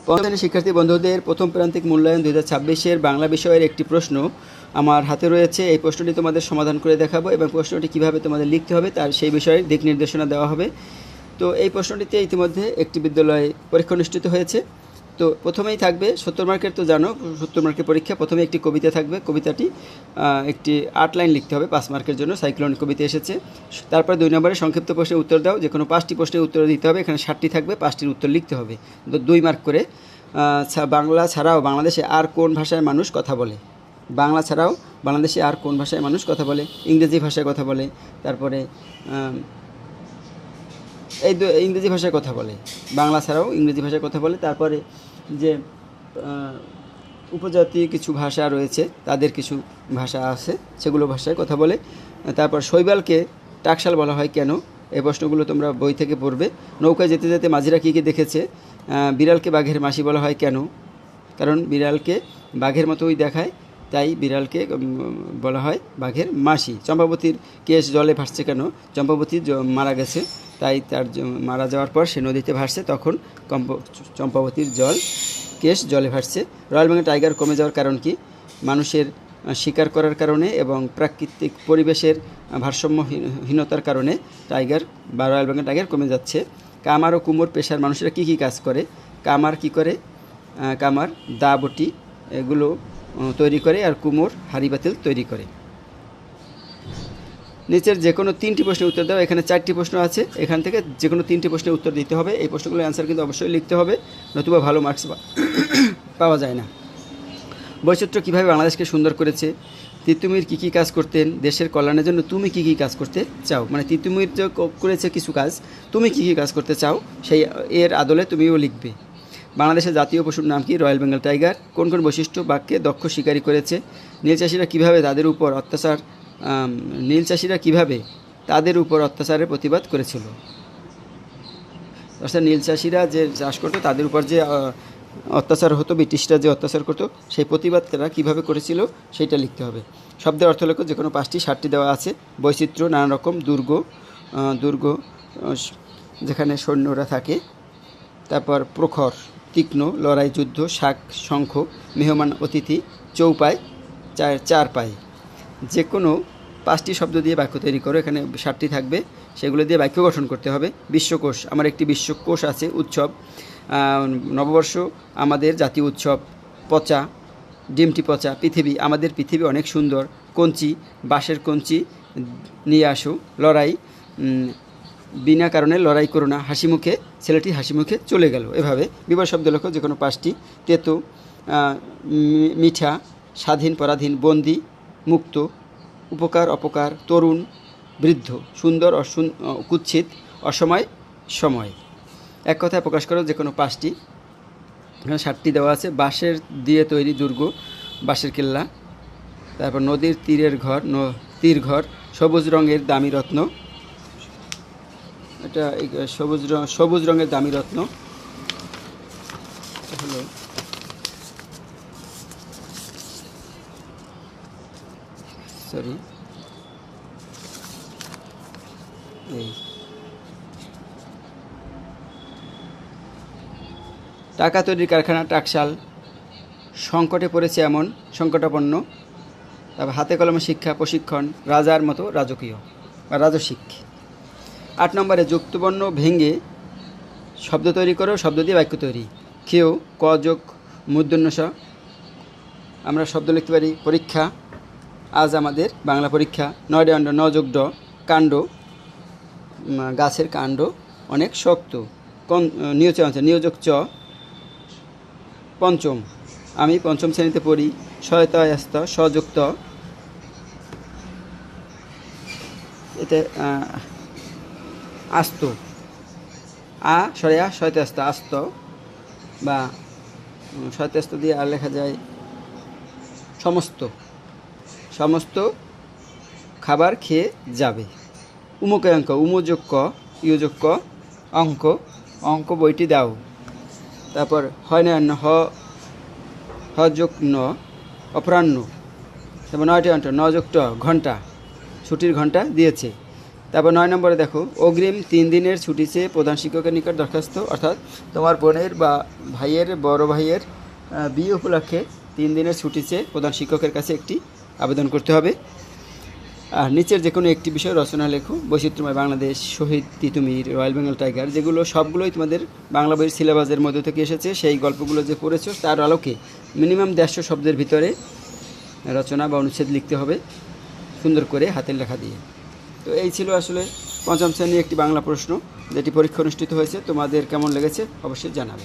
পঞ্চম শ্রেণীর শিক্ষার্থী বন্ধুদের প্রথম প্রান্তিক মূল্যায়ন 2026-এর বাংলা বিষয়ের একটি প্রশ্ন আমার হাতে রয়েছে। এই প্রশ্নটি তোমাদের সমাধান করে দেখাবো এবং প্রশ্নটি কিভাবে তোমাদের লিখতে হবে তার সেই বিষয়ে দিক নির্দেশনা দেওয়া হবে। তো এই প্রশ্নটিতে ইতিমধ্যে একটি বিদ্যালয়ে পরীক্ষা অনুষ্ঠিত হয়েছে। তো প্রথমেই থাকবে 70 মার্কের, তো জানো 70 মার্কের পরীক্ষা। প্রথমে একটি কবিতা থাকবে, কবিতাটি একটি 8 লাইন লিখতে হবে 5 মার্কের জন্য, সাইক্লোন কবিতা এসেছে। তারপর 2 নম্বরে সংক্ষিপ্ত প্রশ্নের উত্তর দাও, যে কোনো 5টি প্রশ্নের উত্তর দিতে হবে। এখানে 60টি থাকবে, 5টির উত্তর লিখতে হবে, 2 মার্ক করে। বাংলা ছাড়াও বাংলাদেশে আর কোন ভাষায় মানুষ কথা বলে? বাংলা ছাড়াও বাংলাদেশে আর কোন ভাষায় মানুষ কথা বলে? ইংরেজি ভাষায় কথা বলে, তারপরে ইংরেজি ভাষায় কথা বলে, বাংলা ছাড়াও ইংরেজি ভাষায় কথা বলে। তারপরে যে উপজাতি কিছু ভাষা রয়েছে, তাদের কিছু ভাষা আছে, সেগুলো ভাষায় কথা বলে। তারপর শৈবালকে টাকশাল বলা হয় কেন? এই প্রশ্নগুলো তোমরা বই থেকে পড়বে। নৌকায় যেতে যেতে মাঝিরা কী কী দেখেছে? বিড়ালকে বাঘের মাসি বলা হয় কেন? কারণ বিড়ালকে বাঘের মতোই দেখায়, তাই বিড়ালকে বলা হয় বাঘের মাসি। চম্পাবতীর কেশ জলে ভাসছে কেন? চম্পাবতী মারা গেছে, তাই তার মারা যাওয়ার পর সে নদীতে ভাসছে, তখন চম্পাবতীর কেশ জলে ভাসছে। রয়্যাল বেঙ্গল টাইগার কমে যাওয়ার কারণ কি? মানুষের শিকার করার কারণে এবং প্রাকৃতিক পরিবেশের ভারসাম্যহীনতার কারণে টাইগার বা রয়্যাল বেঙ্গল টাইগার কমে যাচ্ছে। কামার ও কুমোর পেশার মানুষেরা কী কী কাজ করে? কামার কি করে? কামার দা বটি এগুলো তৈরি করে, আর কুমোর হাঁড়ি পাতিল তৈরি করে। নিচের যে কোনো 3টি প্রশ্নের উত্তর দাও। এখানে 4টি প্রশ্ন আছে, এখান থেকে যে কোনো 3টি প্রশ্নের উত্তর দিতে হবে। এই প্রশ্নগুলোর অ্যান্সার কিন্তু অবশ্যই লিখতে হবে, নতুবা ভালো মার্কস পাওয়া যায় না। বৈচিত্র্য কীভাবে বাংলাদেশকে সুন্দর করেছে? তিতুমির কী কী কাজ করতেন? দেশের কল্যাণের জন্য তুমি কী কী কাজ করতে চাও? মানে তিতুমির যে করেছে কিছু কাজ, তুমি কী কী কাজ করতে চাও সেই এর আদলে তুমিও লিখবে। বাংলাদেশের জাতীয় পশুর নাম কি? Royal Bengal tiger. কোন কোন বৈশিষ্ট্য বাক্যে দক্ষ শিকারী করেছে? নীল চাষিরা কীভাবে তাদের উপর অত্যাচারের প্রতিবাদ করেছিল? অর্থাৎ নীল চাষিরা যে চাষ করতো তাদের উপর যে অত্যাচার হতো, ব্রিটিশরা যে অত্যাচার করতো, সেই প্রতিবাদ তারা কীভাবে করেছিল সেইটা লিখতে হবে। শব্দের অর্থ লেখো, যে কোনো 5টি, 60টি দেওয়া আছে। বৈচিত্র্য নানা রকম, দুর্গ যেখানে সৈন্যরা থাকে। তারপর প্রখর, তীক্ষ্ণ, লড়াই, যুদ্ধ, শাক, শঙ্খ, মেহমান অতিথি, চৌপাই, চারপাই। যে কোনো 5টি শব্দ দিয়ে বাক্য তৈরি করো। এখানে 60টি থাকবে, সেগুলো দিয়ে বাক্য গঠন করতে হবে। বিশ্বকোষ, আমার একটি বিশ্বকোষ আছে। উৎসব, নববর্ষ আমাদের জাতীয় উৎসব। পচা, ডিমটি পচা। পৃথিবী, আমাদের পৃথিবী অনেক সুন্দর। কঞ্চি, বাঁশের কঞ্চি নিয়ে আসো। লড়াই, বিনা কারণে লড়াই করো না। হাসি মুখে, ছেলেটি হাসি মুখে চলে গেল। এভাবে বিবর শব্দ লেখো, যে কোনো 5টি। তেতো, মিঠা, স্বাধীন, পরাধীন, বন্দি, মুক্ত, উপকার, অপকার, তরুণ, বৃদ্ধ, সুন্দর, কুৎসিত, অসময়, সময়। এক কথায় প্রকাশ করো যে কোনো 5টি। এখানে 60টি দেওয়া আছে। বাঁশের দিয়ে তৈরি দুর্গ, বাঁশের কেল্লা। তারপর নদীর তীর ঘর। সবুজ রঙের দামি রত্ন, এটা সবুজ রঙের দামি রত্ন হলো টাকা তৈরির কারখানা টাকশাল। সংকটে পড়েছে এমন, সংকটাপন্ন। তারপর হাতে কলমে শিক্ষা, প্রশিক্ষণ, রাজার মতো, রাজকীয় বা রাজসিক। 8 নম্বরে যুক্তবর্ণ ভেঙে শব্দ তৈরি করো, শব্দ দিয়ে বাক্য তৈরি। কেউ, ক যোগ মূর্ধন্য ষ। আমরা শব্দ লিখতে পারি। পরীক্ষা, আজ আমাদের বাংলা পরীক্ষা। 9 দণ্ড, 9 যোগ ড। কাণ্ড, গাছের কাণ্ড অনেক শক্ত। নিয়োজক চ। পঞ্চম, আমি 5ম শ্রেণীতে পড়ি। সহায়তায়স্ত, সযুক্ত। এতে আস্ত, শয়তাস্ত, আস্ত বা শয়তাস্ত দিয়ে আর লেখা যায় সমস্ত খাবার খেয়ে যাবে। উমুকে অঙ্ক, উমযোগ ক, ইয়োযোগ ক। অঙ্ক বইটি দাও। তারপর হয় না, হ যোগ ন, অপরাহ্ন। তারপর 9টি অন্ত, 9 যোগ ট, ঘন্টা, ছুটির ঘন্টা দিয়েছে। তারপর 9 নম্বরে দেখো, অগ্রিম 3 দিনের ছুটি চেয়ে প্রধান শিক্ষকের নিকট দরখাস্ত। অর্থাৎ তোমার বোনের বা ভাইয়ের, বড় ভাইয়ের বিয়ে উপলক্ষে 3 দিনের ছুটি চেয়ে প্রধান শিক্ষকের কাছে একটি আবেদন করতে হবে। আর নিচের যে কোনো একটি বিষয় রচনা লেখো। বৈচিত্র্যময় বাংলাদেশ, শহীদ তিতুমির, রয়্যাল বেঙ্গল টাইগার, যেগুলো সবগুলোই তোমাদের বাংলা বইয়ের সিলেবাসের মধ্যে থেকে এসেছে, সেই গল্পগুলো যে পড়েছো তার আলোকে মিনিমাম 150 শব্দের ভিতরে রচনা বা অনুচ্ছেদ লিখতে হবে সুন্দর করে হাতের লেখা দিয়ে। তো এই ছিল আসলে পঞ্চম শ্রেণীর একটি বাংলা প্রশ্ন, যেটি পরীক্ষা অনুষ্ঠিত হয়েছে। তোমাদের কেমন লেগেছে অবশ্যই জানাবে।